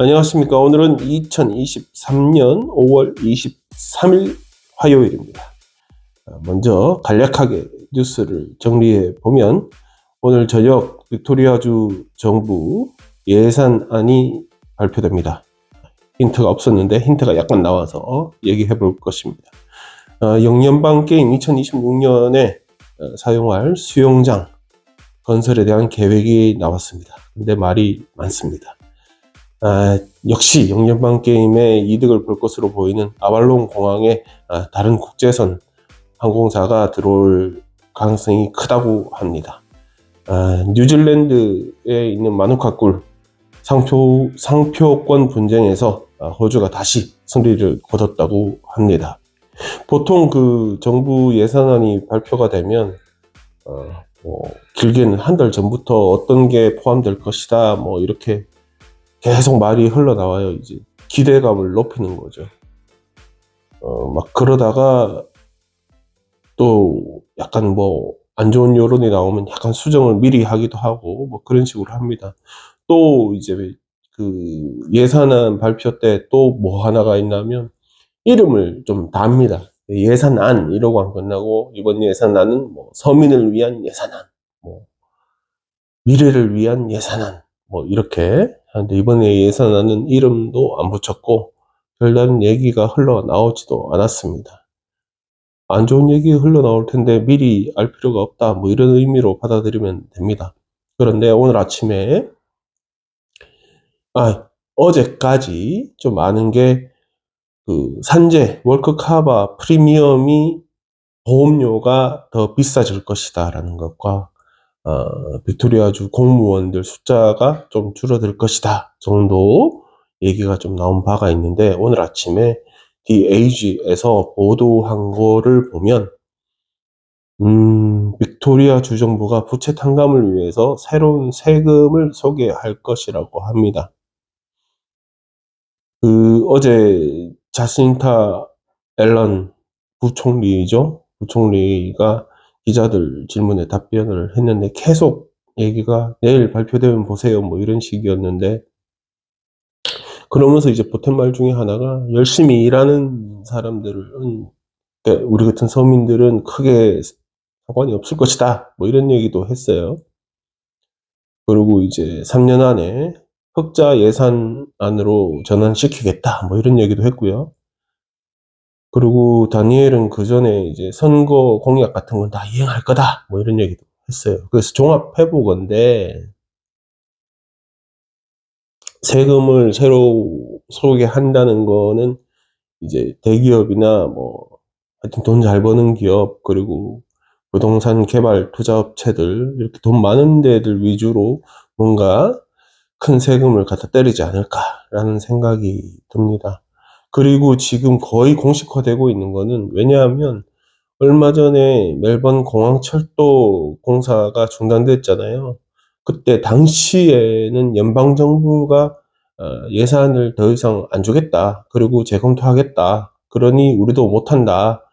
안녕하십니까. 오늘은 2023년 5월 23일 화요일입니다. 먼저 간략하게 뉴스를 정리해 보면 오늘 저녁 빅토리아주 정부 예산안이 발표됩니다. 힌트가 없었는데 힌트가 약간 나와서 얘기해 볼 것입니다. 영연방 게임 2026년에 사용할 수영장 건설에 대한 계획이 나왔습니다. 근데 말이 많습니다. 역시 영연방 게임의 이득을 볼 것으로 보이는 아발론 공항에 다른 국제선 항공사가 들어올 가능성이 크다고 합니다. 뉴질랜드에 있는 마누카꿀 상표권 분쟁에서 호주가 다시 승리를 거뒀다고 합니다. 보통 그 정부 예산안이 발표가 되면 길게는 한 달 전부터 어떤 게 포함될 것이다 이렇게 계속 말이 흘러나와요. 이제 기대감을 높이는 거죠. 막 그러다가 또 약간 안 좋은 여론이 나오면 약간 수정을 미리 하기도 하고 그런 식으로 합니다. 또 이제 그 예산안 발표 때 또 하나가 있냐면 이름을 좀 답니다. 예산안 이러고 안 끝나고 이번 예산안은 서민을 위한 예산안, 미래를 위한 예산안 이렇게 하는데 이번에 예산안은 이름도 안 붙였고 별다른 얘기가 흘러나오지도 않았습니다. 안 좋은 얘기가 흘러나올 텐데 미리 알 필요가 없다 이런 의미로 받아들이면 됩니다. 그런데 오늘 아침에 어제까지 좀 아는 게 그 산재 월크카바 프리미엄이 보험료가 더 비싸질 것이다 라는 것과 빅토리아주 공무원들 숫자가 좀 줄어들 것이다 정도 얘기가 좀 나온 바가 있는데 오늘 아침에 DAG에서 보도한 거를 보면 빅토리아 주정부가 부채 탕감을 위해서 새로운 세금을 소개할 것이라고 합니다. 어제 자신타 앨런 부총리가 기자들 질문에 답변을 했는데 계속 얘기가 내일 발표되면 보세요 이런 식이었는데 그러면서 이제 보탠 말 중에 하나가 열심히 일하는 사람들은 그러니까 우리 같은 서민들은 크게 상관이 없을 것이다 이런 얘기도 했어요. 그리고 이제 3년 안에 흑자 예산안으로 전환시키겠다 이런 얘기도 했고요. 그리고 다니엘은 그 전에 이제 선거 공약 같은 건 다 이행할 거다 이런 얘기도 했어요. 그래서 종합해보건데 세금을 새로 소개한다는 거는 이제 대기업이나 하여튼 돈 잘 버는 기업 그리고 부동산 개발 투자업체들 이렇게 돈 많은 데들 위주로 뭔가 큰 세금을 갖다 때리지 않을까라는 생각이 듭니다. 그리고 지금 거의 공식화되고 있는 거는 왜냐하면 얼마 전에 멜번 공항철도 공사가 중단됐잖아요. 그때 당시에는 연방정부가 예산을 더 이상 안 주겠다. 그리고 재검토하겠다. 그러니 우리도 못한다.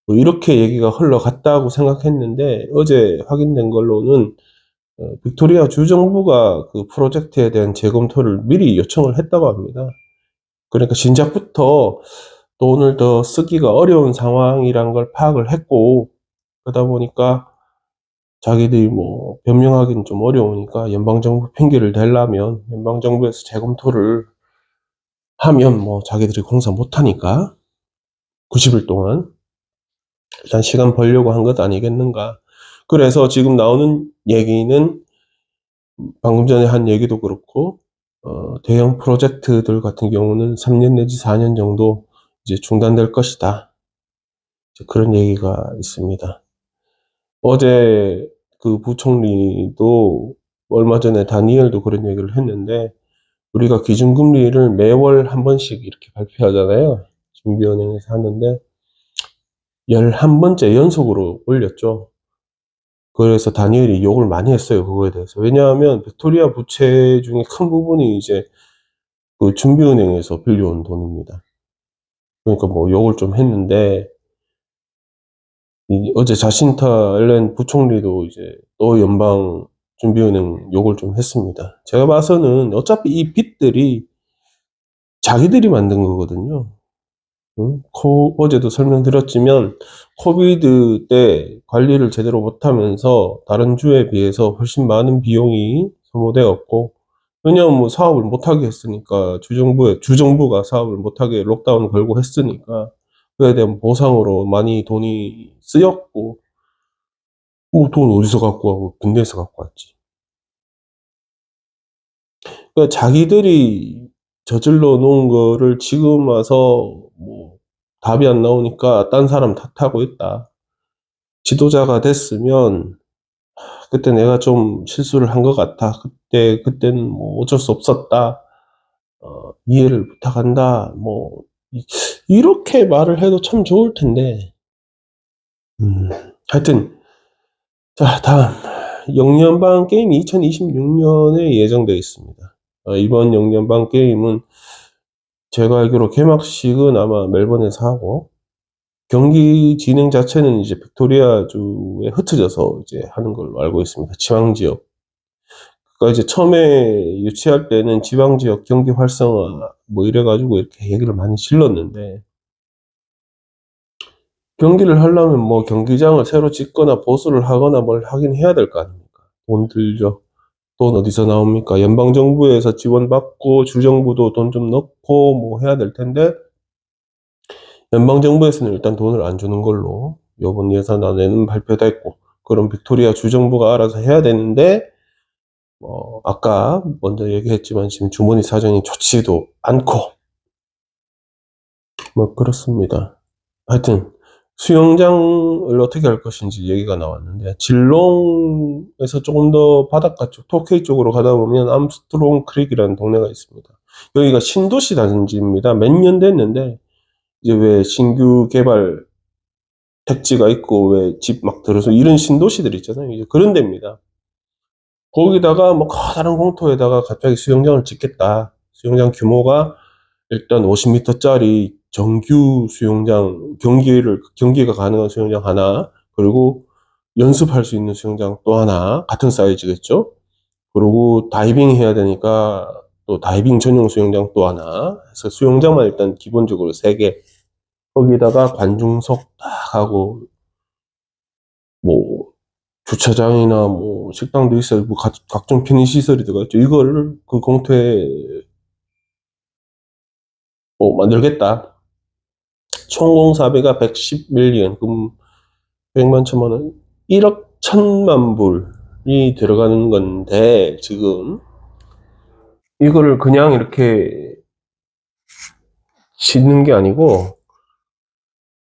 이렇게 얘기가 흘러갔다고 생각했는데 어제 확인된 걸로는 빅토리아 주정부가 그 프로젝트에 대한 재검토를 미리 요청을 했다고 합니다. 그러니까 진작부터 돈을 더 쓰기가 어려운 상황이란 걸 파악을 했고 그러다 보니까 자기들이 변명하기는 좀 어려우니까 연방정부 핑계를 대려면 연방정부에서 재검토를 하면 자기들이 공사 못하니까 90일 동안 일단 시간 벌려고 한 것 아니겠는가. 그래서 지금 나오는 얘기는 방금 전에 한 얘기도 그렇고 대형 프로젝트들 같은 경우는 3년 내지 4년 정도 이제 중단될 것이다. 그런 얘기가 있습니다. 어제 그 부총리도 얼마 전에 다니엘도 그런 얘기를 했는데 우리가 기준금리를 매월 한 번씩 이렇게 발표하잖아요. 준비은행에서 하는데 11번째 연속으로 올렸죠. 그래서 다니엘이 욕을 많이 했어요. 그거에 대해서. 왜냐하면 빅토리아 부채 중에 큰 부분이 이제 그 준비은행에서 빌려온 돈입니다. 그러니까 욕을 좀 했는데 어제 자신타 앨런 부총리도 이제 또 연방 준비은행 욕을 좀 했습니다. 제가 봐서는 어차피 이 빚들이 자기들이 만든 거거든요. 응? 어제도 설명드렸지만, 코비드 때 관리를 제대로 못하면서 다른 주에 비해서 훨씬 많은 비용이 소모되었고, 왜냐면 뭐 사업을 못하게 했으니까, 주정부가 사업을 못하게 록다운 걸고 했으니까, 그에 대한 보상으로 많이 돈이 쓰였고, 뭐 돈 어디서 갖고 와고, 군대에서 갖고 왔지. 그러니까 자기들이 저질러 놓은 거를 지금 와서 뭐 답이 안 나오니까 딴 사람 탓하고 있다. 지도자가 됐으면 그때 내가 좀 실수를 한 것 같아. 그때는 뭐 어쩔 수 없었다. 이해를 부탁한다. 뭐 이렇게 말을 해도 참 좋을 텐데. 하여튼 자, 다음 영연방 게임이 2026년에 예정되어 있습니다. 이번 영연방 게임은 제가 알기로 개막식은 아마 멜번에서 하고, 경기 진행 자체는 이제 빅토리아주에 흩어져서 이제 하는 걸로 알고 있습니다. 지방 지역. 그러니까 이제 처음에 유치할 때는 지방 지역 경기 활성화 뭐 이래가지고 이렇게 얘기를 많이 질렀는데, 경기를 하려면 뭐 경기장을 새로 짓거나 보수를 하거나 뭘 하긴 해야 될 거 아닙니까? 돈 들죠. 돈 어디서 나옵니까? 연방정부에서 지원받고 주정부도 돈 좀 넣고 뭐 해야 될 텐데, 연방정부에서는 일단 돈을 안 주는 걸로 요번 예산안에는 발표됐고, 그럼 빅토리아 주정부가 알아서 해야 되는데, 아까 먼저 얘기했지만 지금 주머니 사정이 좋지도 않고, 뭐 그렇습니다. 하여튼 수영장을 어떻게 할 것인지 얘기가 나왔는데, 질롱에서 조금 더 바닷가 쪽, 토케이 쪽으로 가다 보면 암스트롱 크릭이라는 동네가 있습니다. 여기가 신도시 단지입니다. 몇 년 됐는데, 이제 왜 신규 개발 택지가 있고 왜 집 막 들어서 이런 신도시들 있잖아요. 이제 그런 데입니다. 거기다가 뭐 커다란 공터에다가 갑자기 수영장을 짓겠다. 수영장 규모가 일단 50m짜리 정규 수영장, 경기가 가능한 수영장 하나, 그리고 연습할 수 있는 수영장 또 하나, 같은 사이즈겠죠? 그리고 다이빙 해야 되니까 또 다이빙 전용 수영장 또 하나, 해서 수영장만 일단 기본적으로 3개, 거기다가 관중석 딱 하고, 뭐, 주차장이나 뭐 식당도 있어요. 뭐 각종 편의시설이 들어가 있죠. 이거를 그 공터에 만들겠다. 총 공사비가 110밀리언, 그럼 100만 천만 원, 1억 1천만 불이 들어가는 건데, 지금 이거를 그냥 이렇게 짓는 게 아니고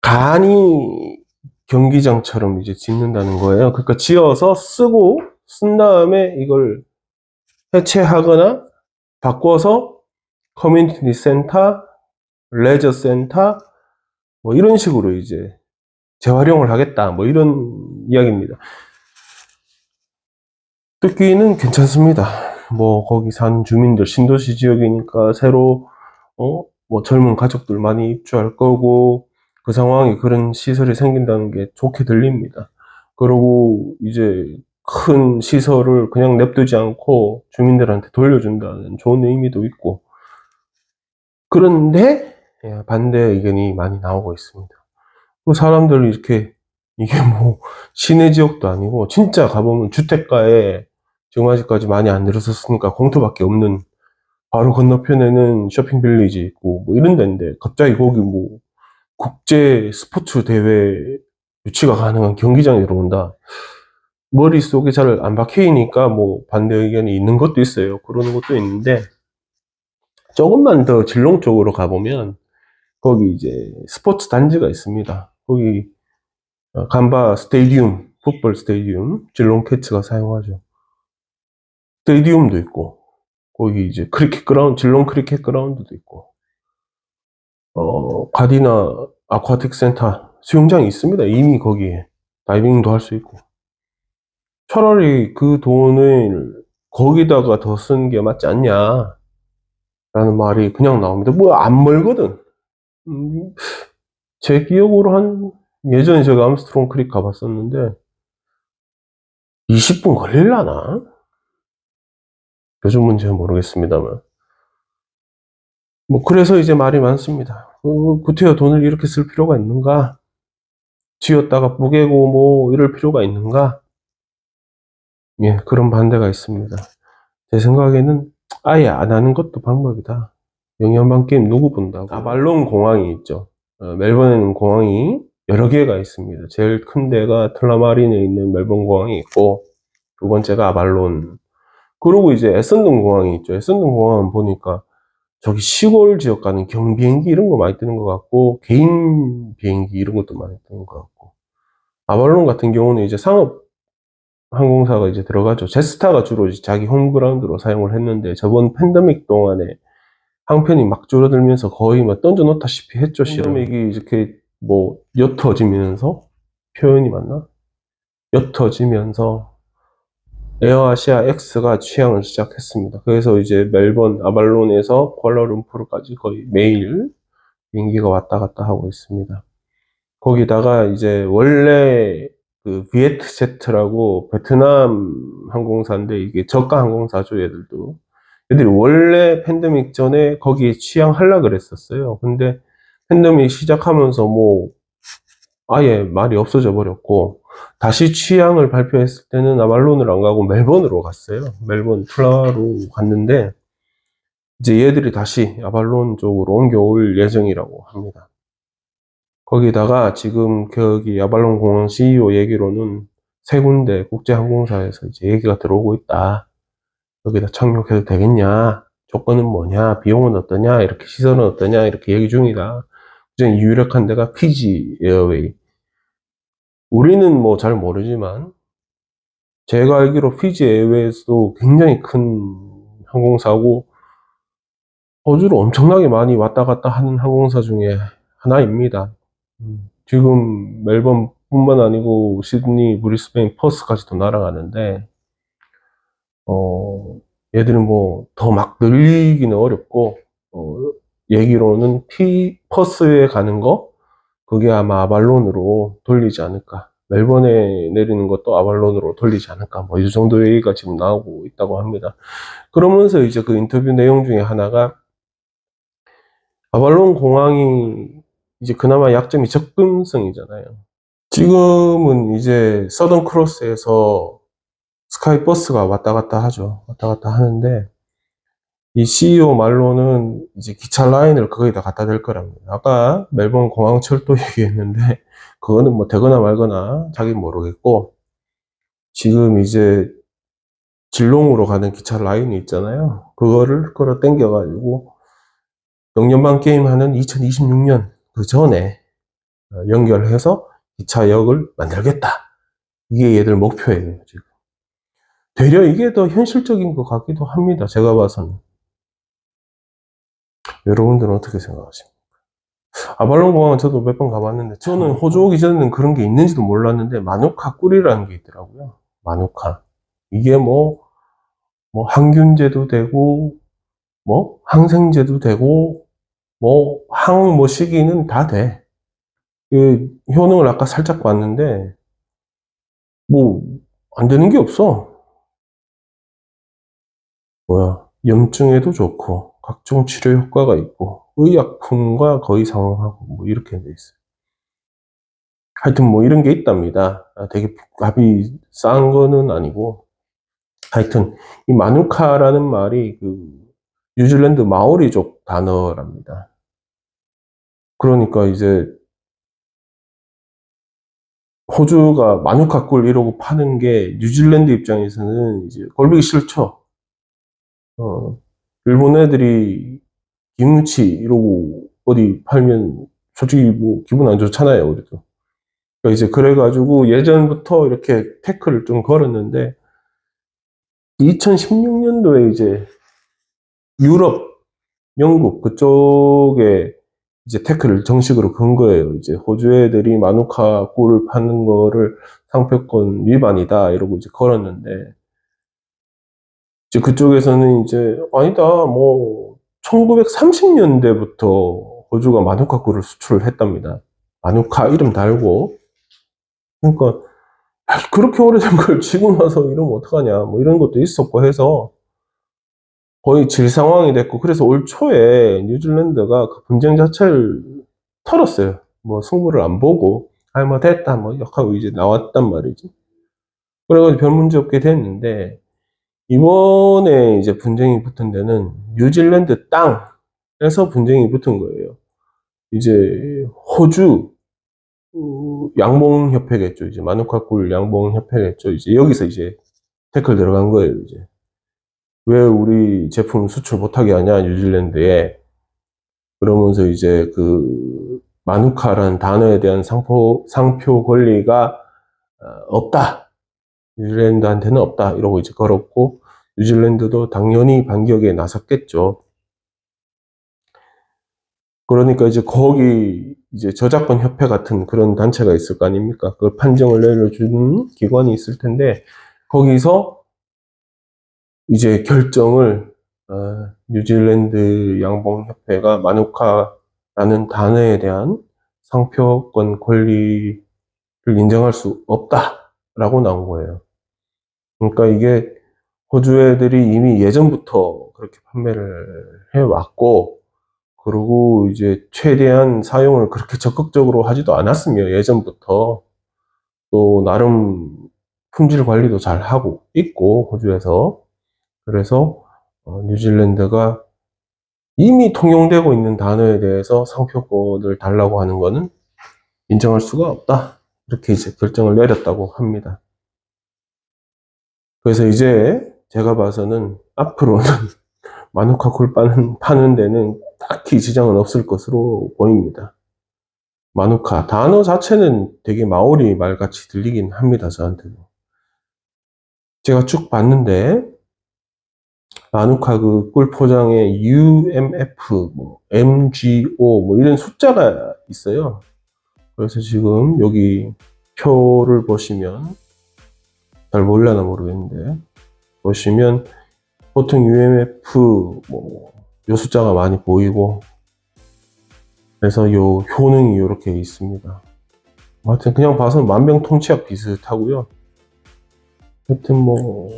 간이 경기장처럼 이제 짓는다는 거예요. 그러니까 지어서 쓴 다음에 이걸 해체하거나 바꿔서 커뮤니티 센터, 레저 센터, 뭐 이런 식으로 이제 재활용을 하겠다. 뭐 이런 이야기입니다. 듣기는 괜찮습니다. 뭐 거기 사는 주민들, 신도시 지역이니까 새로 뭐 젊은 가족들 많이 입주할 거고, 그 상황에 그런 시설이 생긴다는 게 좋게 들립니다. 그리고 이제 큰 시설을 그냥 냅두지 않고 주민들한테 돌려준다는 좋은 의미도 있고, 그런데 반대 의견이 많이 나오고 있습니다. 그 사람들이 이렇게, 이게 뭐 시내 지역도 아니고 진짜 가보면 주택가에 지금 아직까지 많이 안 들어섰으니까 공터밖에 없는, 바로 건너편에는 쇼핑 빌리지 있고 뭐 이런 데인데, 갑자기 거기 뭐 국제 스포츠 대회 유치가 가능한 경기장이 들어온다. 머릿속에 잘 안 박히니까 뭐 반대 의견이 있는 것도 있어요. 그러는 것도 있는데, 조금만 더 질롱 쪽으로 가보면 거기 이제 스포츠 단지가 있습니다. 거기 감바 스테디움, 풋볼 스테디움, 질롱 캐츠가 사용하죠. 스테디움도 있고, 거기 이제 질롱 크리켓 그라운드도 있고, 가디나 아쿠아틱 센터 수영장이 있습니다. 이미 거기에 다이빙도 할 수 있고. 차라리 그 돈을 거기다가 더 쓰는 게 맞지 않냐 라는 말이 그냥 나옵니다. 뭐 안 멀거든. 음, 제 기억으로 예전에 제가 암스트롱 크릭 가봤었는데 20분 걸릴라나? 요즘은 잘 모르겠습니다만. 뭐 그래서 이제 말이 많습니다. 구태여 돈을 이렇게 쓸 필요가 있는가? 쥐었다가 뿌개고 뭐 이럴 필요가 있는가? 예, 그런 반대가 있습니다. 제 생각에는 아예 안 하는 것도 방법이다. 영연방 게임 누구 본다고? 아발론 공항이 있죠. 멜번에는 공항이 여러 개가 있습니다. 제일 큰 데가 틀라마린에 있는 멜번 공항이 있고, 두 번째가 아발론. 그리고 이제 에선동 공항이 있죠. 에선동 공항은 보니까 저기 시골 지역 가는 경비행기 이런 거 많이 뜨는 것 같고, 개인 비행기 이런 것도 많이 뜨는 것 같고. 아발론 같은 경우는 이제 상업 항공사가 이제 들어가죠. 제스타가 주로 이제 자기 홈그라운드로 사용을 했는데, 저번 팬데믹 동안에 항편이 막 줄어들면서 거의 막 던져 놓다시피 했죠, 실은. 팬데믹이 이렇게 뭐 옅어지면서, 표현이 맞나? 옅어지면서 에어아시아 X가 취항을 시작했습니다. 그래서 이제 멜번, 아발론에서 쿠알라룸푸르까지 거의 매일 비행기가 왔다 갔다 하고 있습니다. 거기다가 이제 원래 그 비에트제트라고 베트남 항공사인데, 이게 저가 항공사죠, 얘들도. 얘들이 원래 팬데믹 전에 거기에 취항하려 그랬었어요. 근데 팬데믹 시작하면서 뭐 아예 말이 없어져 버렸고, 다시 취항을 발표했을 때는 아발론을 안 가고 멜번으로 갔어요. 멜번 플라로 갔는데, 이제 얘들이 다시 아발론 쪽으로 옮겨올 예정이라고 합니다. 거기다가 지금 거기 아발론 공항 CEO 얘기로는 세 군데 국제항공사에서 이제 얘기가 들어오고 있다. 여기다 착륙해도 되겠냐? 조건은 뭐냐? 비용은 어떠냐? 이렇게 시설은 어떠냐? 이렇게 얘기 중이다. 그중에 유력한 데가 피지 에어웨이. 우리는 뭐 잘 모르지만 제가 알기로 피지 에어웨이에서도 굉장히 큰 항공사고, 호주로 엄청나게 많이 왔다 갔다 하는 항공사 중에 하나입니다. 지금 멜번뿐만 아니고 시드니, 브리스베인, 퍼스까지도 날아가는데, 얘들은 뭐 더 막 늘리기는 어렵고, 어, 얘기로는 퍼스에 가는 거, 그게 아마 아발론으로 돌리지 않을까. 멜번에 내리는 것도 아발론으로 돌리지 않을까. 뭐 이 정도 얘기가 지금 나오고 있다고 합니다. 그러면서 이제 그 인터뷰 내용 중에 하나가, 아발론 공항이 이제 그나마 약점이 접근성이잖아요. 지금은 이제 서던 크로스에서 스카이버스가 왔다 갔다 하죠. 왔다 갔다 하는데, 이 CEO 말로는 이제 기차 라인을 거기다 갖다 댈 거랍니다. 아까 멜번 공항철도 얘기했는데, 그거는 뭐 되거나 말거나 자기는 모르겠고, 지금 이제 질롱으로 가는 기차 라인이 있잖아요. 그거를 끌어 당겨가지고 영연방 게임 하는 2026년 그 전에 연결해서 기차역을 만들겠다. 이게 얘들 목표예요, 지금. 되려 이게 더 현실적인 것 같기도 합니다. 제가 봐서는. 여러분들은 어떻게 생각하십니까? 아발론 공항은 저도 몇 번 가봤는데, 저는 호주 오기 전에는 그런 게 있는지도 몰랐는데, 마누카 꿀이라는 게 있더라고요. 마누카. 이게 뭐 항균제도 되고, 뭐 항생제도 되고, 뭐 뭐 시기는 다 돼. 그 효능을 아까 살짝 봤는데, 뭐 안 되는 게 없어. 뭐야, 염증에도 좋고, 각종 치료 효과가 있고, 의약품과 거의 상응하고, 뭐 이렇게 돼 있어요. 하여튼 뭐 이런 게 있답니다. 되게 값이 싼 거는 아니고, 하여튼 이 마누카라는 말이 그 뉴질랜드 마오리족 단어랍니다. 그러니까 이제 호주가 마누카 꿀 이러고 파는 게 뉴질랜드 입장에서는 이제 꼴보기 싫죠. 어, 일본 애들이 김치 이러고 어디 팔면 솔직히 뭐 기분 안 좋잖아요, 그래도. 그러니까 이제 그래가지고 예전부터 이렇게 태클을 좀 걸었는데, 2016년도에 이제 유럽, 영국 그쪽에 이제 태클을 정식으로 건 거예요. 이제 호주 애들이 마누카 꿀을 파는 거를 상표권 위반이다 이러고 이제 걸었는데, 이제 그쪽에서는 이제 아니다, 뭐 1930년대부터 호주가 마누카 꿀을 수출을 했답니다. 마누카 이름 달고. 그러니까 그렇게 오래된 걸 지금 와서 이러면 어떡하냐 뭐 이런 것도 있었고 해서 거의 질 상황이 됐고, 그래서 올 초에 뉴질랜드가 그 분쟁 자체를 털었어요. 뭐 승부를 안 보고, 아, 뭐 됐다, 뭐, 하고 이제 나왔단 말이지. 그래가지고 별 문제 없게 됐는데, 이번에 이제 분쟁이 붙은 데는 뉴질랜드 땅에서 분쟁이 붙은 거예요. 이제 호주 양봉협회겠죠. 이제 마누카꿀 양봉협회겠죠. 이제 여기서 이제 태클 들어간 거예요. 이제 왜 우리 제품 수출 못하게 하냐 뉴질랜드에. 그러면서 이제 그 마누카라는 단어에 대한 상표 권리가 없다. 뉴질랜드한테는 없다. 이러고 이제 걸었고, 뉴질랜드도 당연히 반격에 나섰겠죠. 그러니까 이제 거기 이제 저작권 협회 같은 그런 단체가 있을 거 아닙니까? 그 판정을 내려주는 기관이 있을 텐데, 거기서 이제 결정을 뉴질랜드 양봉협회가 마누카라는 단어에 대한 상표권 권리를 인정할 수 없다라고 나온 거예요. 그러니까 이게 호주 애들이 이미 예전부터 그렇게 판매를 해왔고, 그리고 이제 최대한 사용을 그렇게 적극적으로 하지도 않았으며, 예전부터 또 나름 품질 관리도 잘 하고 있고, 호주에서. 그래서 뉴질랜드가 이미 통용되고 있는 단어에 대해서 상표권을 달라고 하는 것은 인정할 수가 없다. 이렇게 이제 결정을 내렸다고 합니다. 그래서 이제 제가 봐서는 앞으로는 마누카 굴 파는 데는 딱히 지장은 없을 것으로 보입니다. 마누카 단어 자체는 되게 마오리 말 같이 들리긴 합니다. 저한테도. 제가 쭉 봤는데 마누카 그 꿀 포장에 UMF, 뭐 MGO 뭐 이런 숫자가 있어요. 그래서 지금 여기 표를 보시면, 잘 몰라나 모르겠는데 보시면 보통 UMF 뭐 요 숫자가 많이 보이고, 그래서 요 효능이 이렇게 있습니다. 하여튼 그냥 봐서 만병통치약 비슷하고요. 하여튼 뭐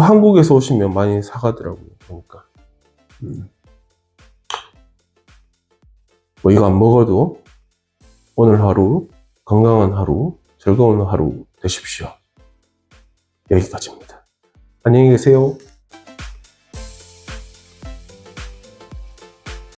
한국에서 오시면 많이 사가더라고요. 그러니까 뭐 이거 안 먹어도 오늘 하루 건강한 하루, 즐거운 하루 되십시오. 여기까지입니다. 안녕히 계세요.